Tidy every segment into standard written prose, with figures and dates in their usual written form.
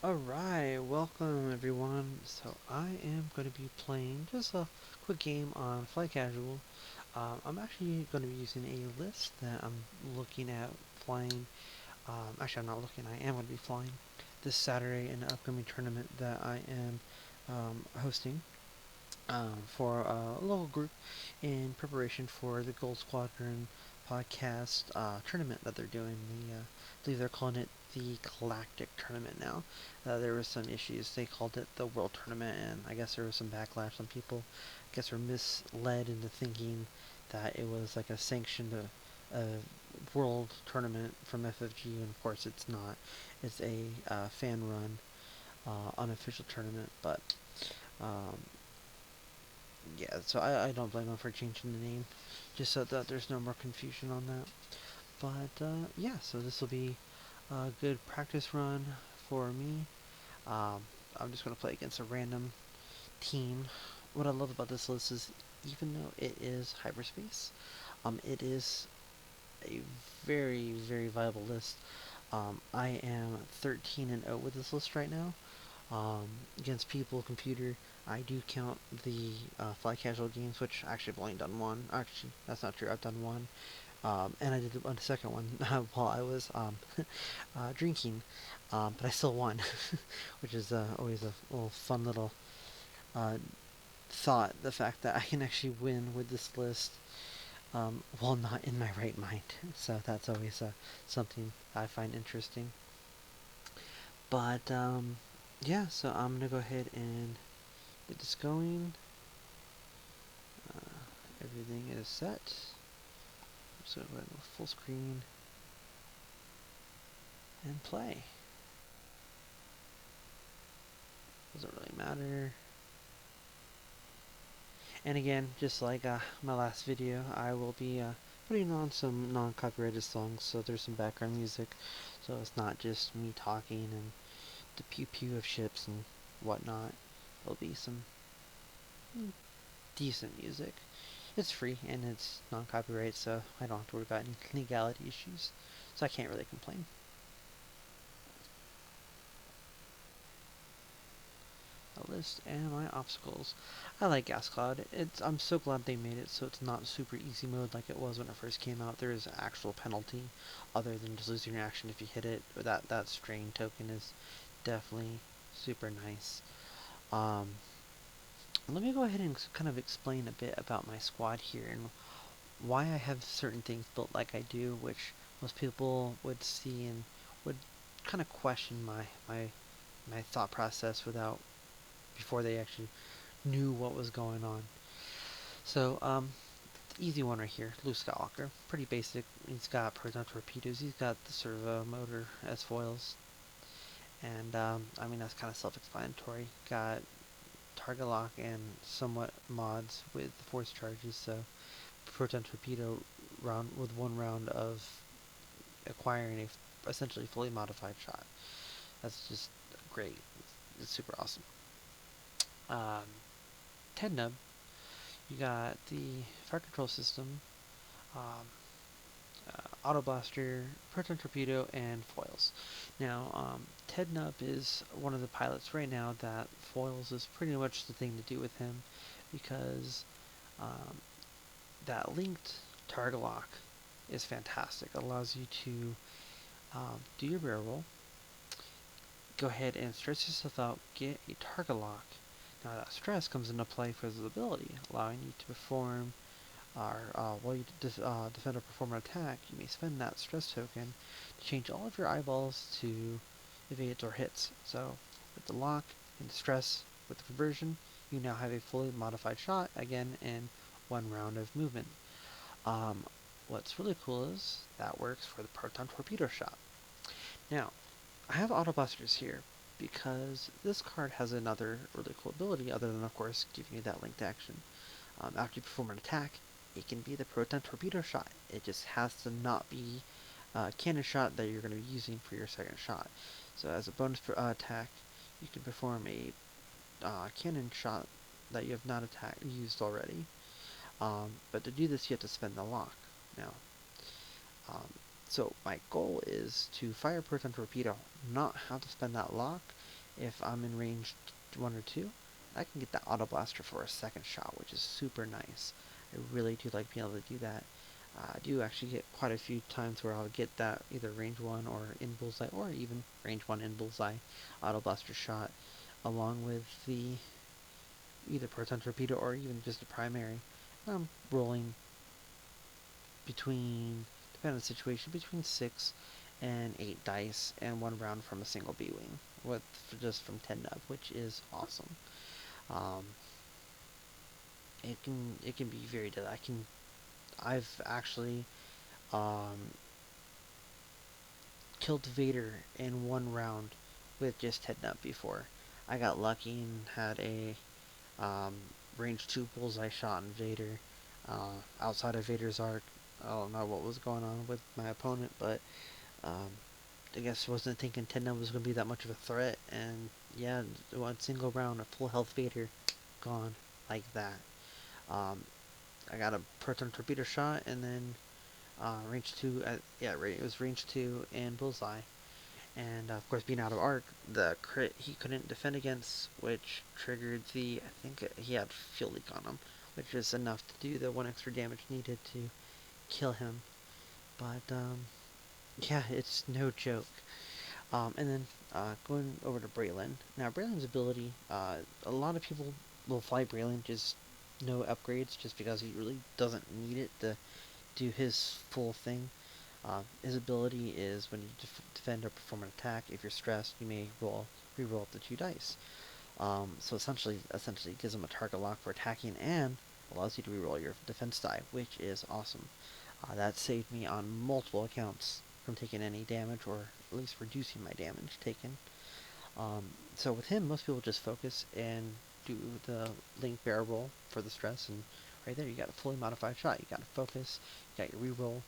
Alright, welcome everyone. So I am going to be playing just a quick game on Fly Casual. I'm actually going to be using a list that I'm looking at flying. Actually, I'm not looking, I am going to be flying this Saturday in an upcoming tournament that I am hosting for a local group in preparation for the Gold Squadron podcast tournament that they're doing. I believe they're calling it the Galactic Tournament now. There were some issues. They called it the World Tournament, and I guess there was some backlash. Some people, I guess, were misled into thinking that it was like a sanctioned world tournament from FFG, and of course it's not. It's a fan-run, unofficial tournament, but um, yeah, so I don't blame them for changing the name, just so that there's no more confusion on that. But yeah, so this will be a good practice run for me. Um, I'm just going to play against a random team. What I love about this list is even though it is hyperspace, it is a very, very viable list. I am 13 and 0 with this list right now. Against people, computer, I do count the fly casual games, which actually I've only done one. Actually, that's not true. I've done one, and I did a second one while I was drinking, but I still won, which is always a little fun little uh, thought. The fact that I can actually win with this list while not in my right mind. So that's always something I find interesting. But yeah, so I'm gonna go ahead and get this going. Everything is set. So go ahead and full screen and play. Doesn't really matter. And again, just like my last video, I will be putting on some non-copyrighted songs, so there's some background music, so it's not just me talking and the pew-pew of ships and whatnot. There'll be some decent music. It's free and it's non-copyright, so I don't have to worry about any legality issues, so I can't really complain. A list and my obstacles. I like Gas Cloud. I'm so glad they made it so it's not super easy mode like it was when it first came out. There is an actual penalty other than just losing your action if you hit it. That strain token is definitely super nice. Um, Let me go ahead and kind of explain a bit about my squad here and why I have certain things built like I do, which most people would see and would kind of question my thought process without before they actually knew what was going on. So, easy one right here, Luke Skywalker. Pretty basic. He's got proton torpedoes. He's got the servo motor as foils, and I mean that's kind of self-explanatory. Got target lock and somewhat mods with the force charges. So, proton torpedo round with one round of acquiring a essentially fully modified shot. That's just great. It's super awesome. Um, Nub, you got the fire control system, um, auto blaster, proton torpedo, and foils. Now, Nub is one of the pilots right now that foils is pretty much the thing to do with him because um, that linked target lock is fantastic. It allows you to do your barrel roll, go ahead and stretch yourself out, get a target lock. Now that stress comes into play for the ability, allowing you to perform while you defend or perform an attack, you may spend that stress token to change all of your eyeballs to evades or hits. So with the lock and the stress with the conversion, you now have a fully modified shot, again in one round of movement. Um, what's really cool is that works for the proton torpedo shot. Now, I have auto blasters here because this card has another really cool ability other than, of course, giving you that linked action. After you perform an attack, it can be the proton torpedo shot. It just has to not be a cannon shot that you're going to be using for your second shot. So as a bonus attack, you can perform a cannon shot that you have not used already. But to do this, you have to spend the lock. Now, um, so my goal is to fire proton torpedo, not have to spend that lock, If I'm in range 1 or 2, I can get that auto blaster for a second shot, which is super nice. I really do like being able to do that. I do actually get quite a few times where I'll get that either range 1 or in bullseye, or even range 1 in bullseye auto blaster shot, along with the either proton torpedo or even just a primary. I'm rolling between, depending on the situation, between 6 and 8 dice and 1 round from a single B-wing, with just from 10 nub, which is awesome. Um, it can be very good. I've actually um, killed Vader in 1 round with just 10 nub before. I got lucky and had a um, range 2 bullseye shot in Vader. Outside of Vader's arc, I don't know what was going on with my opponent, but um, I guess wasn't thinking 10 nub was going to be that much of a threat, and yeah, one single round, a full health Vader gone like that. Um, I got a proton torpedo shot, and then range 2, yeah, it was range 2 and bullseye. And of course, being out of arc, the crit he couldn't defend against, which triggered the, I think he had fuel leak on him, which is enough to do the 1 extra damage needed to kill him. But yeah, it's no joke. And then going over to Braylon. Now, Braylon's ability, a lot of people will fly Braylon, just no upgrades, just because he really doesn't need it to do his full thing. His ability is when you defend or perform an attack. If you're stressed, you may re-roll up to 2 dice. So essentially gives him a target lock for attacking and allows you to re-roll your defense die, which is awesome. That saved me on multiple accounts from taking any damage, or at least reducing my damage taken. So with him, most people just focus and do the link barrel roll for the stress, and right there you got a fully modified shot. You got to focus, you got your re-roll.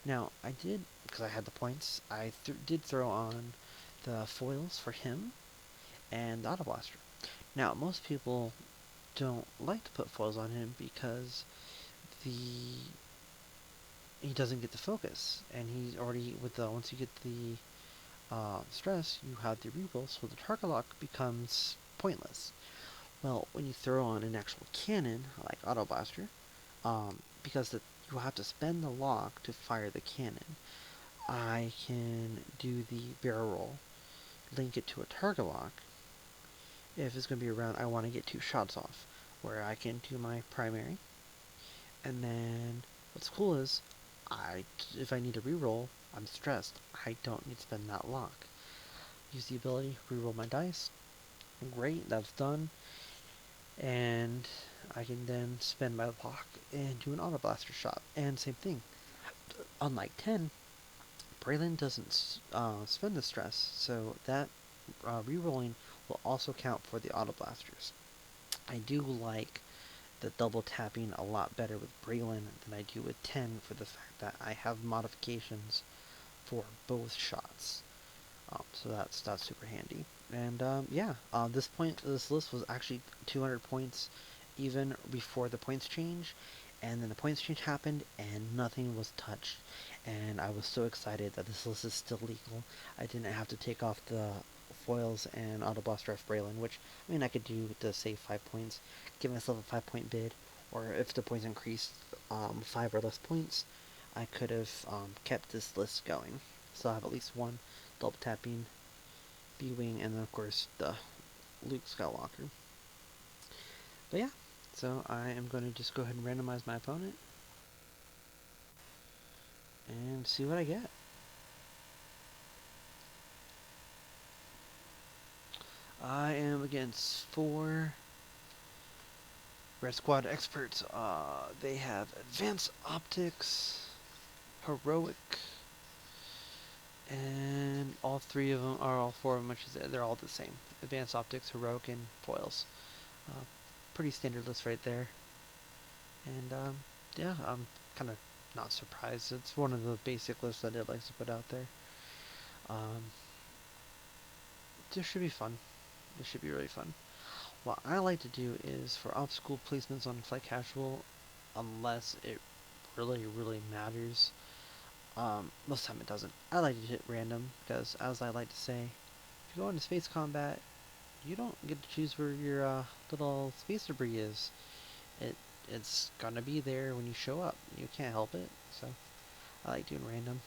Now I did, because I had the points, I did throw on the foils for him and the auto blaster. Now most people don't like to put foils on him because the he doesn't get the focus, and he's already with the once you get the stress, you have the reroll, so the target lock becomes pointless. Well, when you throw on an actual cannon like Auto Blaster, because you have to spend the lock to fire the cannon, I can do the barrel roll, link it to a target lock. If it's going to be around, I want to get 2 shots off, where I can do my primary, and then what's cool is, if I need to reroll, I'm stressed. I don't need to spend that lock. Use the ability, reroll my dice. Great, that's done. And I can then spend my lock and do an auto blaster shot. And same thing. Unlike 10, Braylon doesn't spend the stress, so that rerolling will also count for the auto blasters. I do like the double tapping a lot better with Braylon than I do with 10, for the fact that I have modifications for both shots. So that's super handy. And yeah, this list was actually 200 points even before the points change, and then the points change happened and nothing was touched. And I was so excited that this list is still legal. I didn't have to take off the foils and auto blaster off Braylon, which I mean I could do to save 5 points, give myself a 5 point bid, or if the points increased 5 or less points, I could have kept this list going. So I have at least one double tapping B-Wing, and then of course the Luke Skywalker. But yeah, so I am going to just go ahead and randomize my opponent and see what I get. I am against 4 Red Squad experts. They have advanced optics, heroic, and all 3 of them, or all 4 of them, they're all the same. Advanced optics, heroic, and foils. Uh, Pretty standard list right there. And yeah, I'm kind of not surprised. It's one of the basic lists that it likes to put out there. Um, this should be fun. This should be really fun. What I like to do is for obstacle placements on Flight Casual, unless it really matters. Most of the time it doesn't. I like to hit random because, as I like to say, if you go into space combat, you don't get to choose where your little space debris is. It it's gonna be there when you show up. You can't help it. So I like doing random.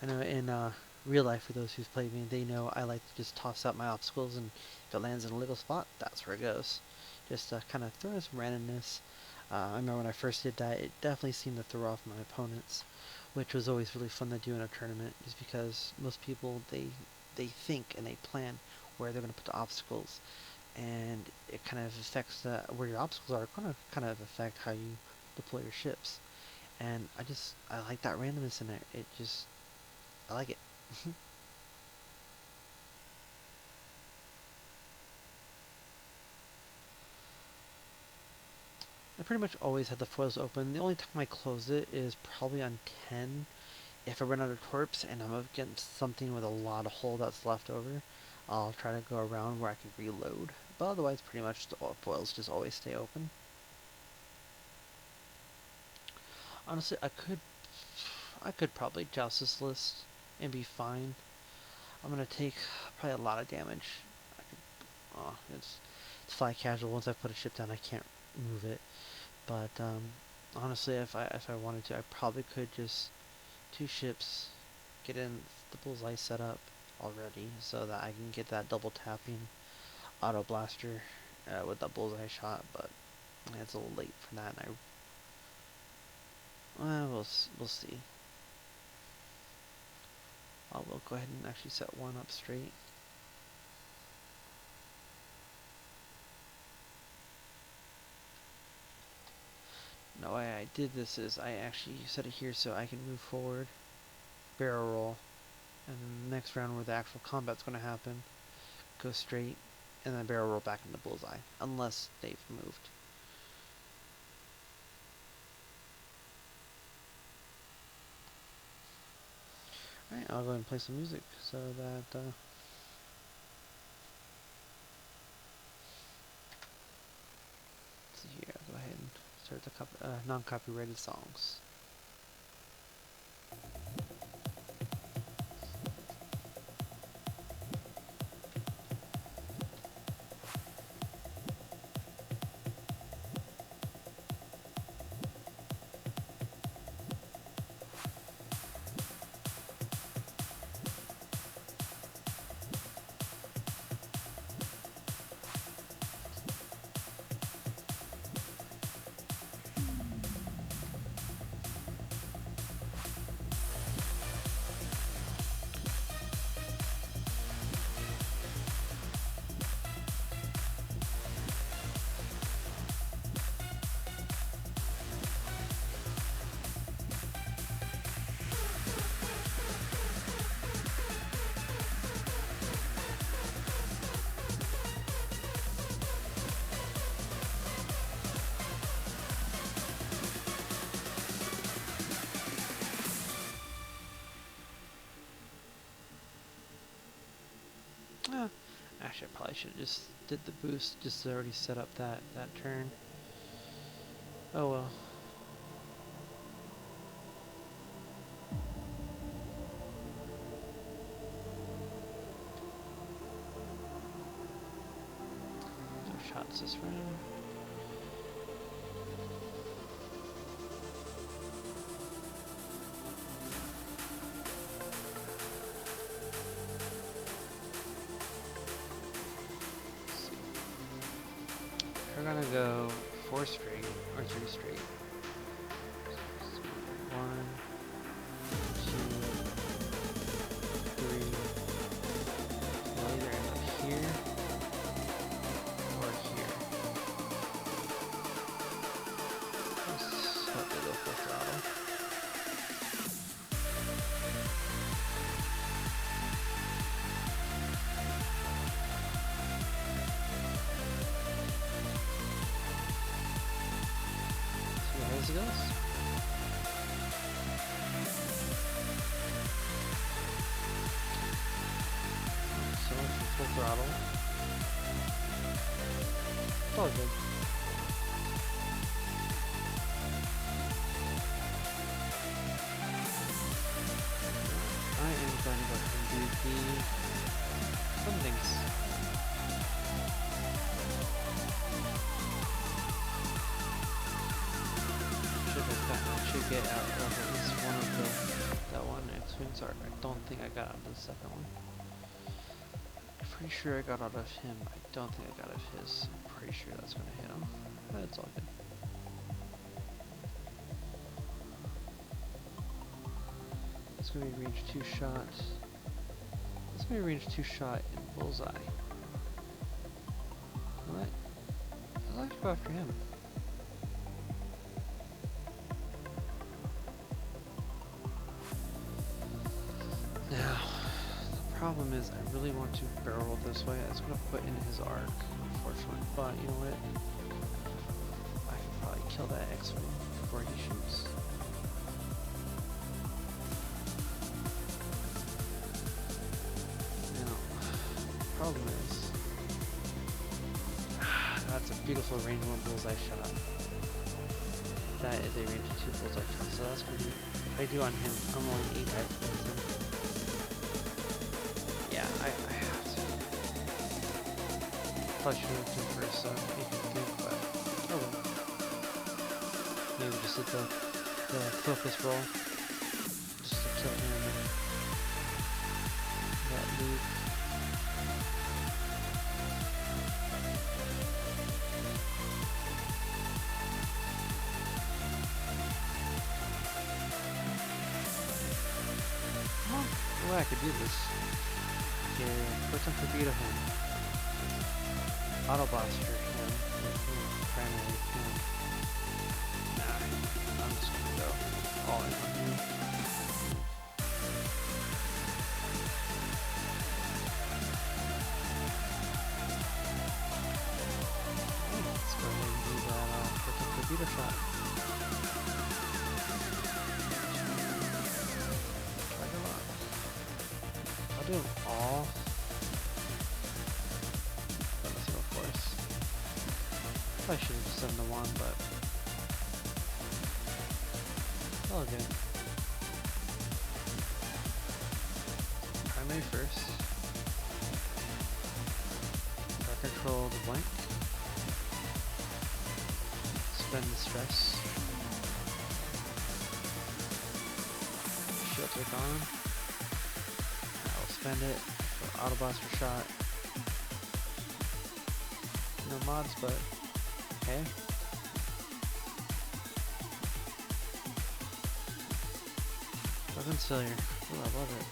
I know in real life, for those who've played me, they know I like to just toss out my obstacles, and if it lands in a legal spot, that's where it goes. Just kind of throw some randomness. I remember when I first did that, it definitely seemed to throw off my opponents, which was always really fun to do in a tournament, just because most people they think and they plan where they're going to put the obstacles, and it kind of affects where your obstacles are. Going to kind of affect how you deploy your ships, and I like that randomness in it. I like it. I pretty much always had the foils open. The only time I close it is probably on 10. If I run out of torps and I'm up against something with a lot of hull that's left over, I'll try to go around where I can reload. But otherwise, pretty much the foils just always stay open. Honestly, I could probably joust this list and be fine. I'm gonna take probably a lot of damage. I could, it's fly casual. Once I put a ship down, I can't move it. But honestly, if I wanted to, I probably could just two ships, get in the bullseye set up already, so that I can get that double tapping auto blaster with that bullseye shot. But it's a little late for that. And we'll see. I will go ahead and actually set one up straight. No way I did this is I actually set it here so I can move forward, barrel roll, and then the next round where the actual combat's going to happen, go straight, and then barrel roll back into bullseye, unless they've moved. Alright, I'll go ahead and play some music so that let's see here, I'll go ahead and start the non-copyrighted songs. Uh, Actually, I probably should have just did the boost, just already set up that turn. Oh well. No shots this round. We're gonna go 4 straight or 3 straight. So 1, 2, 3. We'll either end up here or here. Let's hope they go full throttle. As it goes. So much for full throttle. It's all good. I am going to go ahead and do the some things. out of at least one of that one Xwing. Sorry, I don't think I got out of the second one. I'm pretty sure I got out of him. I don't think I got out of his. I'm pretty sure that's gonna hit him. But it's all good. It's gonna be range 2 shot. It's gonna be range 2 shot in bullseye. What? I'd like to go after him. Now, the problem is I really want to barrel roll this way. It's going to put in his arc, unfortunately. But you know what? I can probably kill that Xwing before he shoots. Now, the problem is that's a beautiful range 1 bullseye shot. That is a range 2 bullseye shot. So that's going to be, if I do on him, I'm only 8 Xwings. Yeah, I have to. Probably should have done first, so he can think, but oh well. Maybe just hit the focus roll. Just to kill him and that loop. Oh, well, I could do this. Okay, first time for beat of him. Autobots for him. Primary him. Nah, I'm just gonna go all in on him. Let's go ahead and do that first time for beat of shot. I'll do them all. Let me see, of course. Probably should have just done the one, but all good. Primary first. Dark control the blank. Spend the stress. Shields are gone. Spend it for Autobots for shot. No mods, but okay. Weapons failure. Ooh, I love it.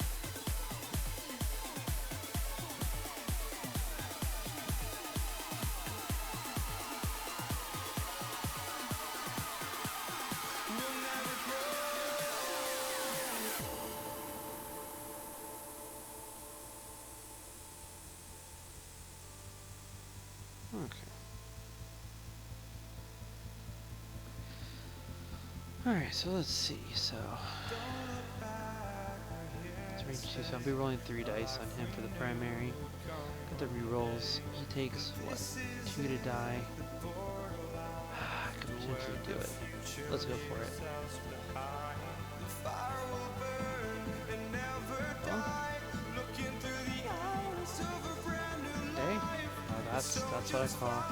Okay. Alright, so let's see. So it's range 2, so I'll be rolling 3 dice on him for the primary. Got the rerolls. He takes what? 2 to die. I could potentially do it. Let's go for it. Okay. That's what I call.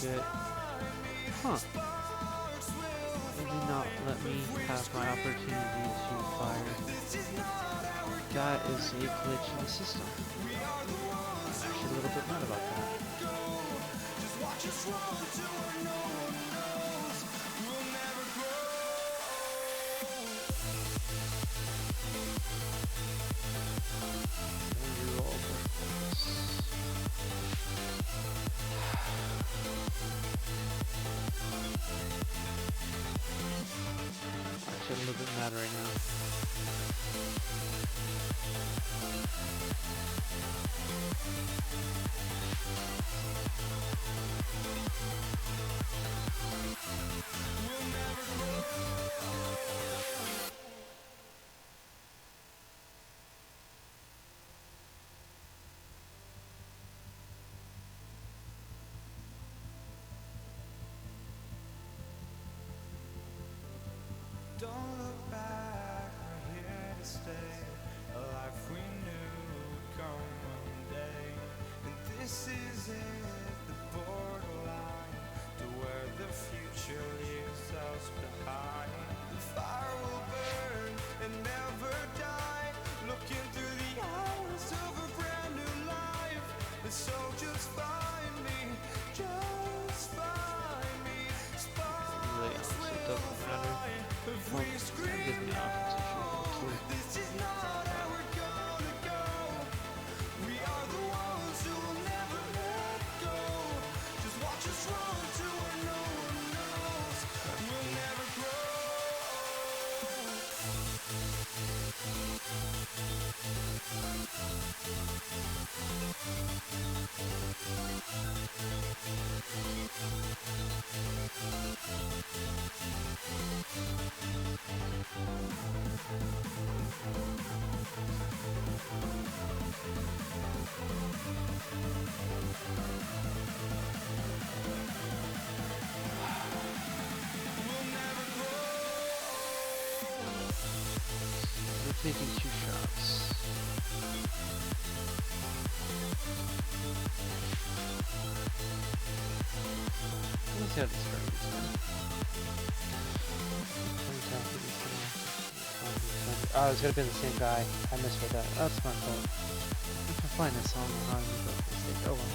Do it. Huh. They did not let me have my opportunity to fire. That is a glitch in the system. I'm actually a little bit mad about that. Actually, a little bit mad right now. Don't look back, we're here to stay. A life we knew would come one day. And this is it, the borderline to where the future leaves us behind. taking 2 shots. Let me see how this works. Oh, it's gonna be the same guy. I misread that. That's my fault. If I find this song, I'll make a mistake. Oh well.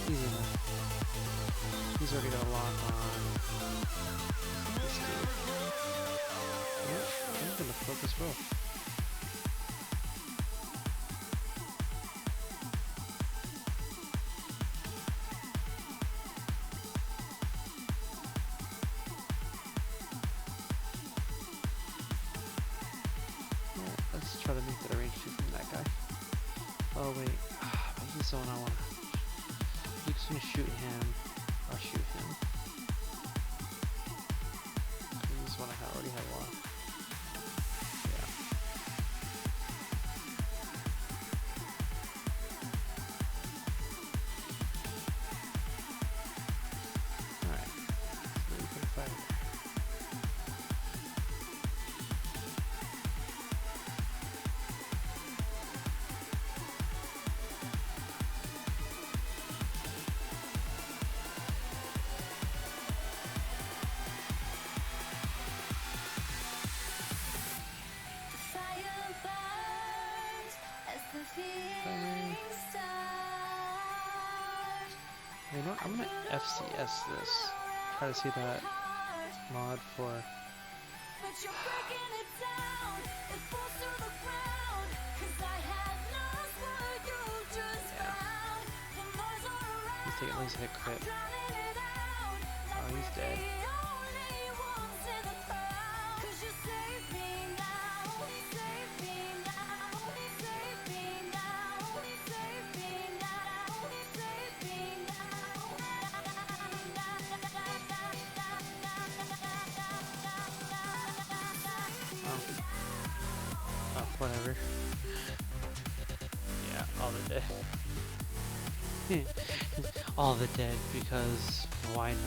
Easy enough. He's already got a lock on this dude. Yep, I'm gonna focus roll. Alright, let's try to make that a range 2 from that guy. Oh wait, but he's the one I want. He's gonna shoot him. I'll shoot him. He's one I already have locked. Yeah. Alright. So we can fire. You know what? I'm gonna FCS this. Try to see that mod for. He's taking at least a hit crit. Oh, he's dead. Oh, whatever. Yeah, all the dead. All the dead, because why not?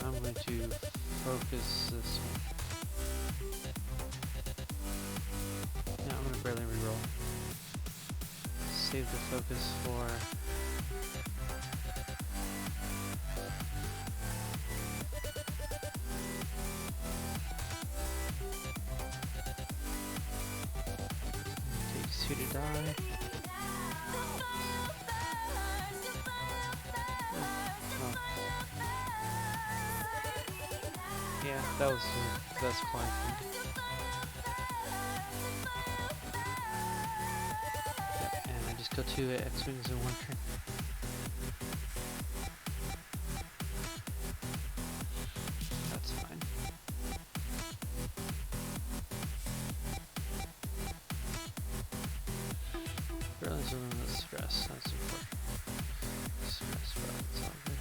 I'm going to focus this one. Yeah, I'm going to barely reroll. Save the focus for. Takes 2 to die. Oh. Yeah, that was the best climb. Yep, and I just go 2 Xwings in 1 turn. That's fine. Realize a little bit of stress, that's important. Stress, but it's all good.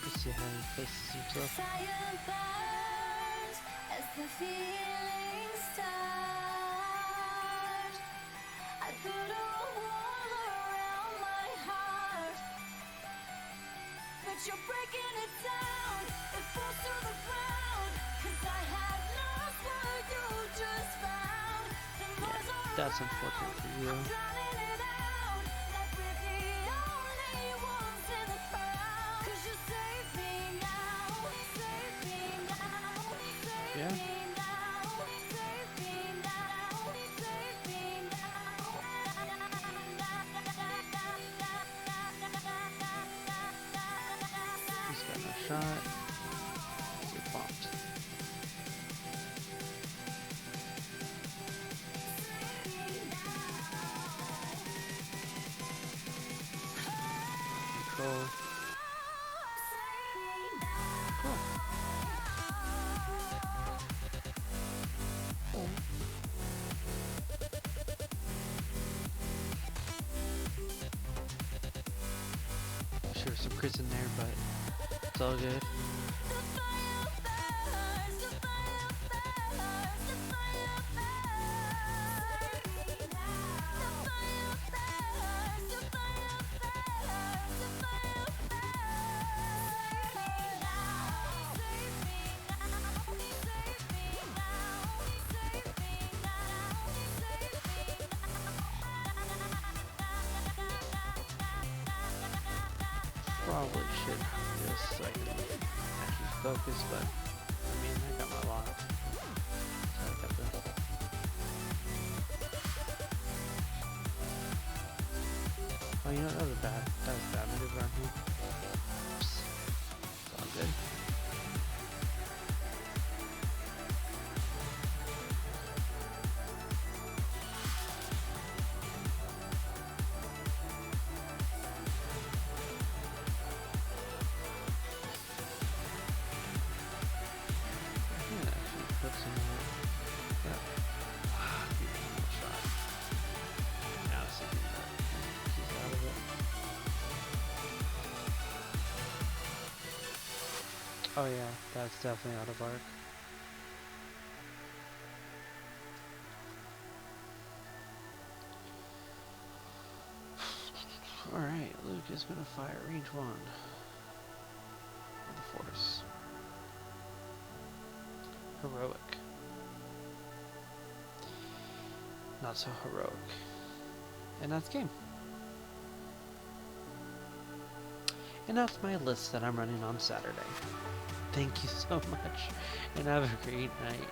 Let's see how he places himself. Fire burns as the feeling starts. I put a wall around my heart, but you're breaking it down. It falls to the ground, 'cause I had lost what you just found. Yeah, that's unfortunate for you. Yeah. He's got no shot. Get bombed. Control. Cool. Sure, some crits in there, but it's all good. probably should just so I can actually focus, but I mean, I got my lock. So I got the... Oh, you know, that was a bad maneuver on here. Oops. It's all good. I can actually put some more. Yep. Beautiful shot. Now it's thinking about keys out of it. Oh yeah, that's definitely out of arc. Alright, Luke is gonna fire range 1 of the Force. Heroic. Not so heroic. And that's game. And that's my list that I'm running on Saturday. Thank you so much, and have a great night.